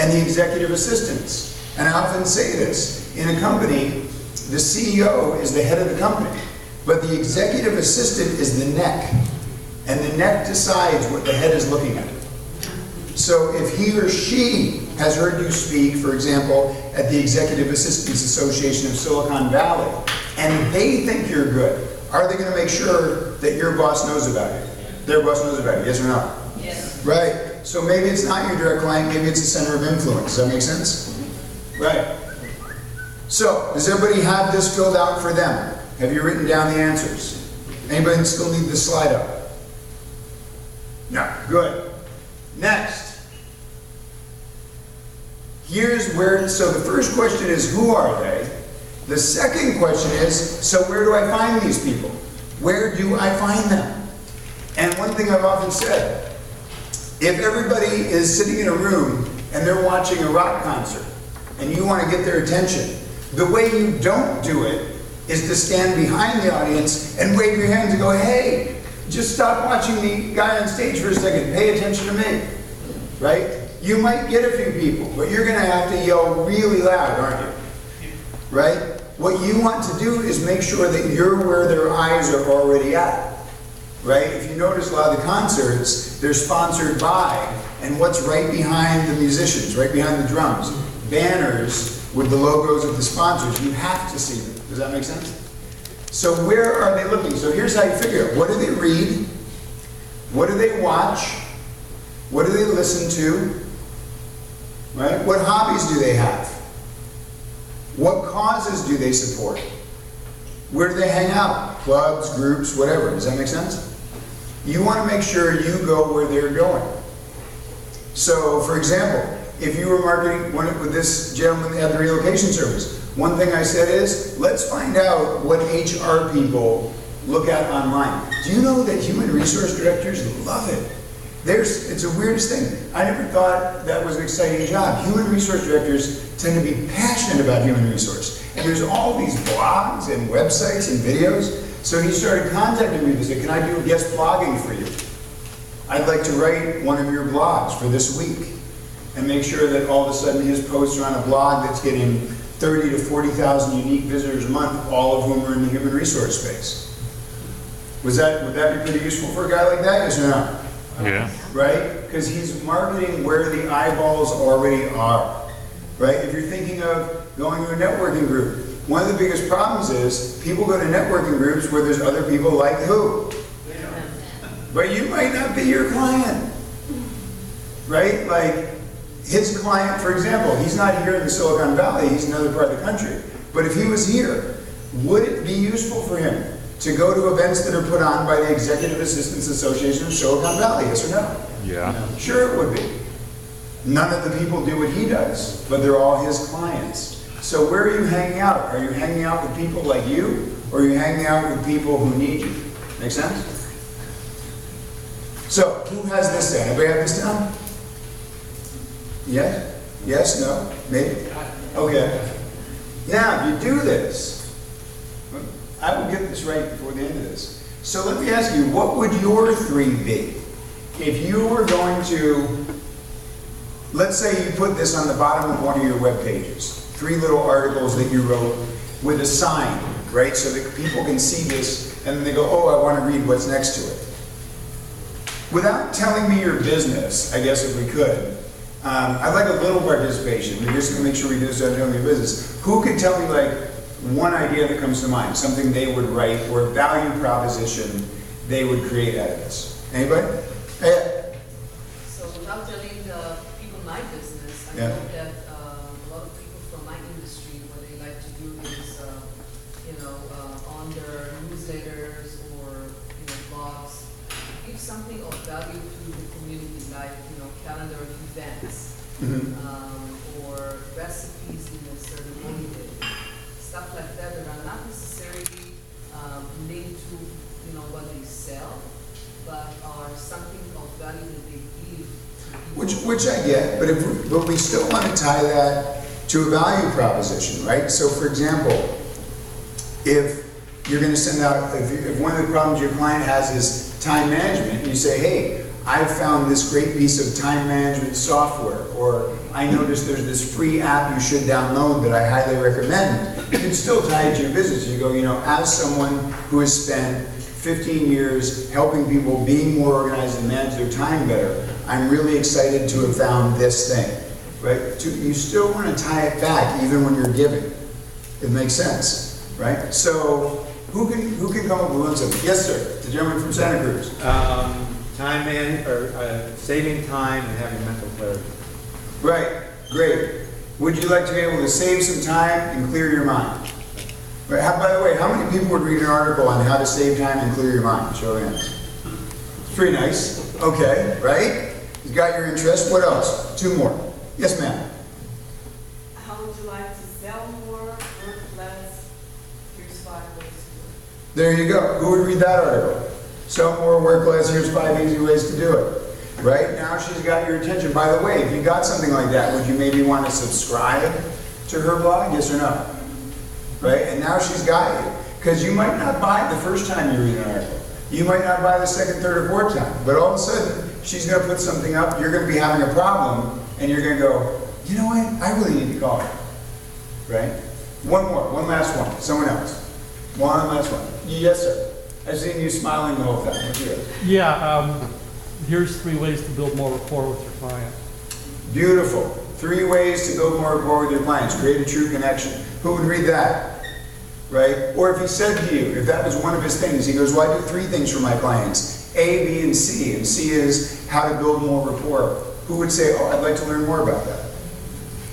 and the executive assistants. And I often say this, in a company, the CEO is the head of the company, but the executive assistant is the neck, and the neck decides what the head is looking at. So if he or she has heard you speak, for example, at the Executive Assistants Association of Silicon Valley, and they think you're good, are they going to make sure that your boss knows about you? Their boss knows about you, yes or no? Yes. Right. So maybe it's not your direct client, maybe it's a center of influence. Does that make sense? Right. So, does everybody have this filled out for them? Have you written down the answers? Anybody still need this slide up? No. Good. Next. Here's where, so the first question is, who are they? The second question is, so where do I find these people? Where do I find them? And one thing I've often said, if everybody is sitting in a room and they're watching a rock concert and you want to get their attention, the way you don't do it is to stand behind the audience and wave your hands and go, hey, just stop watching the guy on stage for a second, pay attention to me, right? You might get a few people, but you're going to have to yell really loud, aren't you? Right? What you want to do is make sure that you're where their eyes are already at. Right? If you notice a lot of the concerts, they're sponsored by, and what's right behind the musicians, right behind the drums? Banners with the logos of the sponsors. You have to see them. Does that make sense? So where are they looking? So here's how you figure it. What do they read? What do they watch? What do they listen to? Right? What hobbies do they have? What causes do they support? Where do they hang out? Clubs, groups, whatever. Does that make sense? You want to make sure you go where they're going. So, for example, if you were marketing with this gentleman at the relocation service, one thing I said is, let's find out what HR people look at online. Do you know that human resource directors love it? It's the weirdest thing. I never thought that was an exciting job. Human resource directors tend to be passionate about human resource. And there's all these blogs and websites and videos. So he started contacting me and said, can I do guest blogging for you? I'd like to write one of your blogs for this week and make sure that all of a sudden his posts are on a blog that's getting 30 to 40,000 unique visitors a month, all of whom are in the human resource space. Would that be pretty useful for a guy like that, yes or no? Yeah. Right? Because he's marketing where the eyeballs already are. Right? If you're thinking of going to a networking group, one of the biggest problems is people go to networking groups where there's other people like who? But you might not be your client. Right? Like his client, for example, he's not here in the Silicon Valley, he's in another part of the country. But if he was here, would it be useful for him to go to events that are put on by the Executive Assistants Association of Silicon Valley, yes or no? Yeah. Sure it would be. None of the people do what he does, but they're all his clients. So where are you hanging out? Are you hanging out with people like you, or are you hanging out with people who need you? Make sense? So, who has this down? Anybody have this down? Yes? Yes? No? Maybe? Okay. Now, if you do this, I will get this right before the end of this. So let me ask you, what would your 3 be? If you were going to, let's say you put this on the bottom of one of your web pages, 3 little articles that you wrote with a sign, right? So that people can see this and then they go, oh, I want to read what's next to it. Without telling me your business, I guess if we could, I'd like a little participation. We're just going to make sure we do this without telling me your business. Who could tell me like one idea that comes to mind, something they would write or a value proposition they would create out of this? Anybody? Yeah. So without telling people my business, I Yeah. know that a lot of people from my industry, what they like to do is, on their newsletters or blogs, give something of value to the community, like calendar events, or recipes in a certain holiday, stuff like that are not necessarily linked to what they sell, but are something of value that they give to people. Which I get, but we still want to tie that to a value proposition, right? So for example, if you're going to send out, if one of the problems your client has is time management, and you say, hey, I've found this great piece of time management software, or I noticed there's this free app you should download that I highly recommend. You can still tie it to your business. You go, as someone who has spent 15 years helping people be more organized and manage their time better, I'm really excited to have found this thing, right? You still want to tie it back even when you're giving. It makes sense, right? So who can come up with one something? Yes, sir. The gentleman from Santa Cruz. Saving time and having mental clarity. Right. Great. Would you like to be able to save some time and clear your mind? Right. By the way, how many people would read an article on how to save time and clear your mind? Show of hands. It's pretty nice. Okay. Right. You got your interest. What else? Two more. Yes, ma'am. How would you like to sell more, work less? Here's 5 ways to do it. There you go. Who would read that article? Sell more, work less. Here's 5 easy ways to do it. Right? Now she's got your attention. By the way, if you got something like that, would you maybe want to subscribe to her blog? Yes or no? Right? And now she's got you. Because you might not buy it the first time you read an article. You might not buy the second, third, or fourth time. But all of a sudden, she's going to put something up, you're going to be having a problem, and you're going to go, you know what? I really need to call her. Right? One more. One last one. Someone else. One last one. Yes, sir. I've seen you smiling the whole time. What's yours? Yeah, here's 3 ways to build more rapport with your client. Beautiful. 3 ways to build more rapport with your clients. Create a true connection. Who would read that? Right? Or if he said to you, if that was one of his things, he goes, well, I do 3 things for my clients. A, B, and C. And C is how to build more rapport. Who would say, oh, I'd like to learn more about that?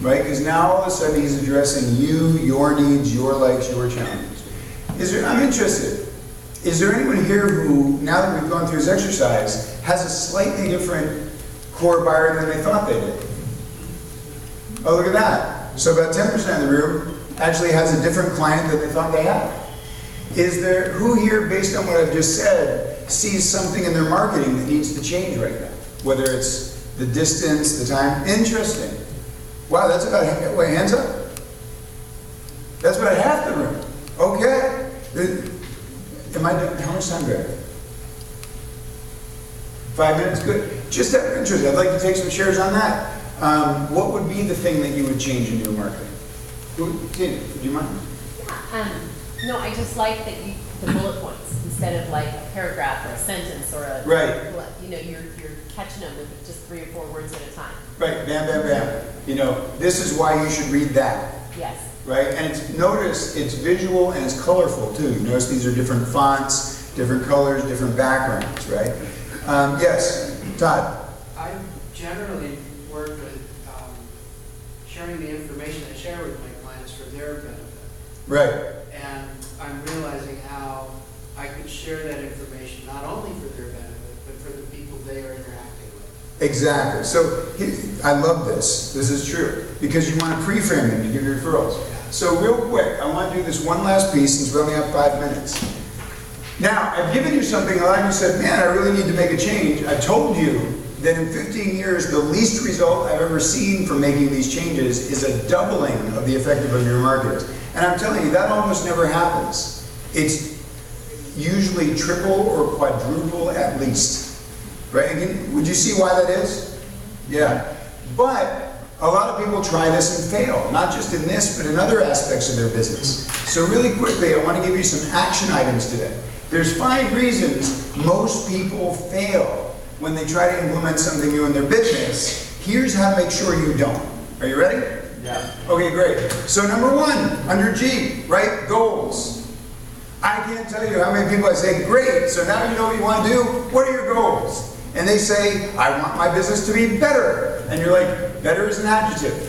Right? Because now all of a sudden he's addressing you, your needs, your likes, your challenges. I'm interested. Is there anyone here who, now that we've gone through this exercise, has a slightly different core buyer than they thought they did? Oh, look at that. So about 10% of the room actually has a different client than they thought they had. Is there, who here, based on what I've just said, sees something in their marketing that needs to change right now? Whether it's the distance, the time. Interesting. Wow, that's about, wait, hands up? That's about half the room. Okay. Am I done? How much time do I have? 5 minutes? Good. Just out of interest, I'd like to take some shares on that. What would be the thing that you would change in your marketing? Tina, do you mind? No, I just like that the bullet points instead of like a paragraph or a sentence or a Right. You're catching them with just 3 or 4 words at a time. Right. Bam, bam, bam. This is why you should read that. Yes. Right? And notice it's visual and it's colorful too. You notice these are different fonts, different colors, different backgrounds, right? Yes, Todd. I generally work with sharing the information I share with my clients for their benefit. Right. And I'm realizing how I could share that information not only for their benefit, but for the people they are interacting with. Exactly. So I love this. This is true. Because you want to pre-frame them to give you referrals. So real quick, I want to do this one last piece since we only have 5 minutes. Now, I've given you something, a lot of you said, man, I really need to make a change. I told you that in 15 years, the least result I've ever seen from making these changes is a doubling of the effectiveness of your marketers. And I'm telling you, that almost never happens. It's usually triple or quadruple at least. Right? Again, would you see why that is? Yeah. But a lot of people try this and fail, not just in this, but in other aspects of their business. So really quickly, I want to give you some action items today. There's 5 reasons most people fail when they try to implement something new in their business. Here's how to make sure you don't. Are you ready? Yeah. Okay, great. So number 1, under G, right? Goals. I can't tell you how many people I say, great, so now you know what you want to do. What are your goals? And they say, I want my business to be better. And you're like, better is an adjective.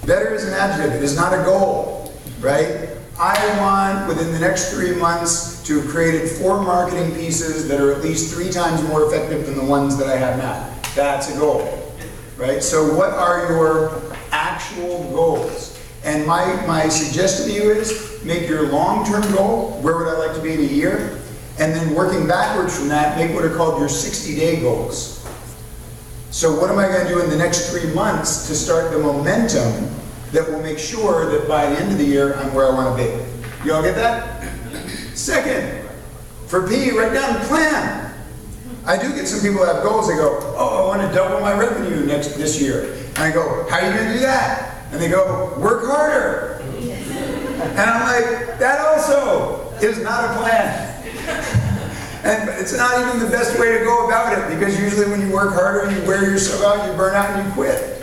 Better is an adjective. It is not a goal, right? I want, within the next 3 months, to have created 4 marketing pieces that are at least 3 times more effective than the ones that I have now. That's a goal, right? So what are your actual goals? And my suggestion to you is, make your long-term goal, where would I like to be in a year? And then working backwards from that, make what are called your 60-day goals. So what am I going to do in the next 3 months to start the momentum that will make sure that by the end of the year, I'm where I want to be? You all get that? Second, for P, write down plan. I do get some people that have goals. They go, oh, I want to double my revenue this year. And I go, how are you gonna do that? And they go, work harder. And I'm like, that also is not a plan. And it's not even the best way to go about it, because usually when you work harder, you wear yourself out, you burn out, and you quit.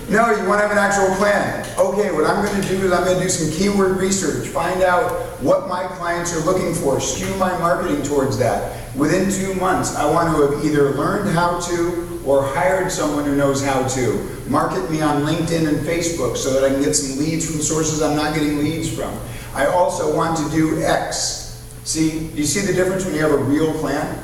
No, you want to have an actual plan. Okay, what I'm going to do is I'm going to do some keyword research, find out what my clients are looking for, skew my marketing towards that. Within 2 months, I want to have either learned how to or hired someone who knows how to. Market me on LinkedIn and Facebook so that I can get some leads from sources I'm not getting leads from. I also want to do X. See, do you see the difference when you have a real plan?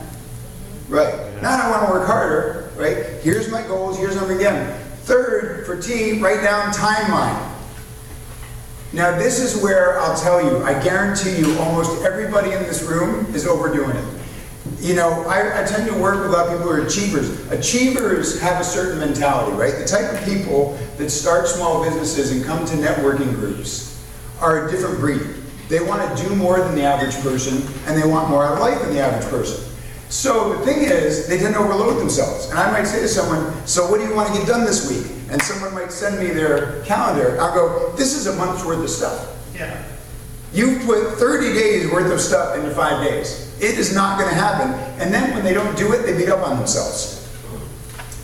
Right. Now I want to work harder, right? Here's my goals, here's them again. Third, for T, write down timeline. Now this is where I'll tell you, I guarantee you almost everybody in this room is overdoing it. You know, I tend to work with a lot of people who are achievers. Achievers have a certain mentality, right? The type of people that start small businesses and come to networking groups are a different breed. They want to do more than the average person, and they want more out of life than the average person. So the thing is, they tend to overload themselves. And I might say to someone, so what do you want to get done this week? And someone might send me their calendar. I'll go, this is a month's worth of stuff. Yeah. You've put 30 days worth of stuff into 5 days. It is not going to happen. And then when they don't do it, they beat up on themselves.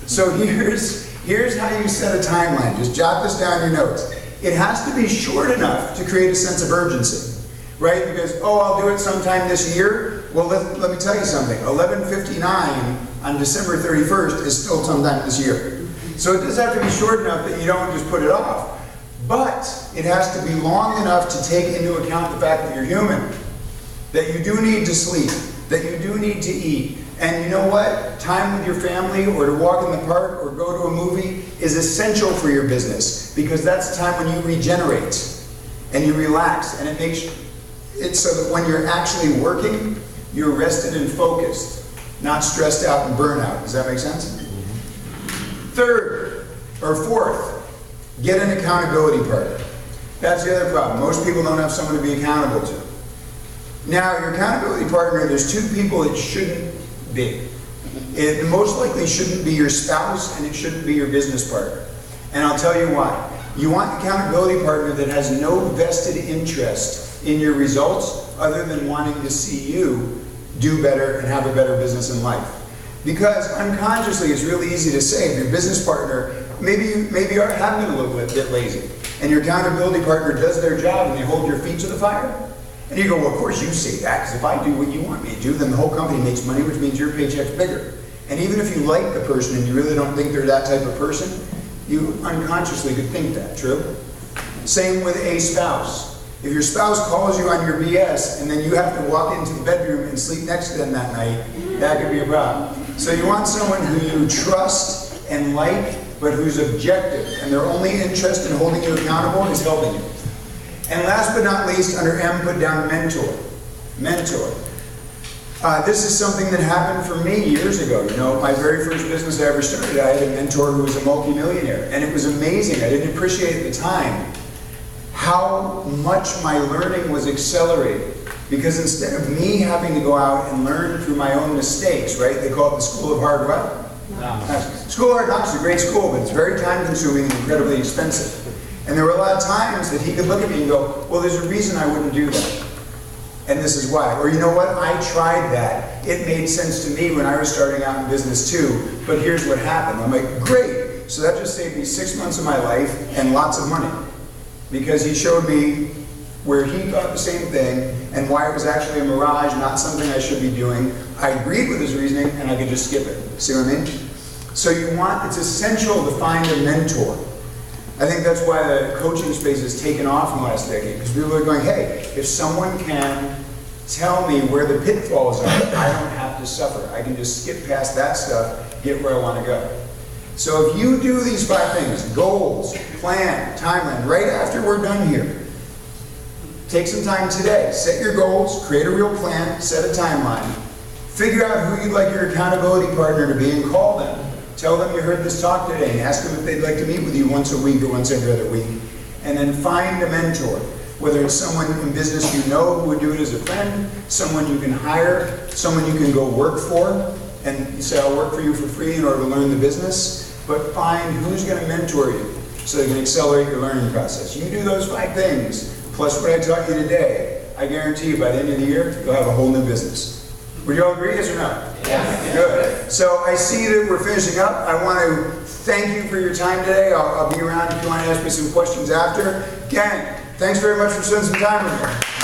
So here's how you set a timeline. Just jot this down in your notes. It has to be short enough to create a sense of urgency, right? Because, oh, I'll do it sometime this year. Well, let me tell you something. 11:59 on December 31st is still sometime this year. So it does have to be short enough that you don't just put it off. But it has to be long enough to take into account the fact that you're human, that you do need to sleep, that you do need to eat. And you know what? Time with your family, or to walk in the park, or go to a movie is essential for your business, because that's the time when you regenerate and you relax, and it makes it so that when you're actually working, you're rested and focused, not stressed out and burnout. Does that make sense? Third, or fourth, get an accountability partner. That's the other problem. Most people don't have someone to be accountable to. Now, your accountability partner, there's two people it shouldn't be. It most likely shouldn't be your spouse, and it shouldn't be your business partner. And I'll tell you why. You want an accountability partner that has no vested interest in your results other than wanting to see you do better and have a better business in life. Because unconsciously, it's really easy to say, if your business partner, maybe you are having a little bit lazy, and your accountability partner does their job and they hold your feet to the fire. And you go, well, of course you say that, because if I do what you want me to do, then the whole company makes money, which means your paycheck's bigger. And even if you like the person and you really don't think they're that type of person, you unconsciously could think that, true? Same with a spouse. If your spouse calls you on your BS and then you have to walk into the bedroom and sleep next to them that night, that could be a problem. So you want someone who you trust and like, but who's objective, and their only interest in holding you accountable is helping you. And last but not least, under M, put down mentor. Mentor. This is something that happened for me years ago. You know, my very first business I ever started, I had a mentor who was a multimillionaire, and it was amazing. I didn't appreciate at the time how much my learning was accelerated. Because instead of me having to go out and learn through my own mistakes, right? They call it the School of Hard What? School of Hard Knocks is a great school, but it's very time consuming and incredibly expensive. And there were a lot of times that he could look at me and go, well, there's a reason I wouldn't do that. And this is why. Or you know what, I tried that. It made sense to me when I was starting out in business too, but here's what happened. I'm like, great. So that just saved me 6 months of my life and lots of money. Because he showed me where he thought the same thing and why it was actually a mirage, not something I should be doing. I agreed with his reasoning and I could just skip it. See what I mean? So it's essential to find a mentor. I think that's why the coaching space has taken off in the last decade, because people are going, hey, if someone can tell me where the pitfalls are, I don't have to suffer. I can just skip past that stuff, get where I want to go. So if you do these 5 things, goals, plan, timeline, right after we're done here, take some time today, set your goals, create a real plan, set a timeline, figure out who you'd like your accountability partner to be and call them. Tell them you heard this talk today and ask them if they'd like to meet with you once a week or once every other week. And then find a mentor, whether it's someone in business you know who would do it as a friend, someone you can hire, someone you can go work for, and say, I'll work for you for free in order to learn the business. but find who's going to mentor you so they can accelerate your learning process. You do those 5 things, plus what I taught you today, I guarantee you by the end of the year, you'll have a whole new business. Would you all agree, yes or no? Yes. Good. So I see that we're finishing up. I want to thank you for your time today. I'll be around if you want to ask me some questions after. Gang, thanks very much for spending some time with me.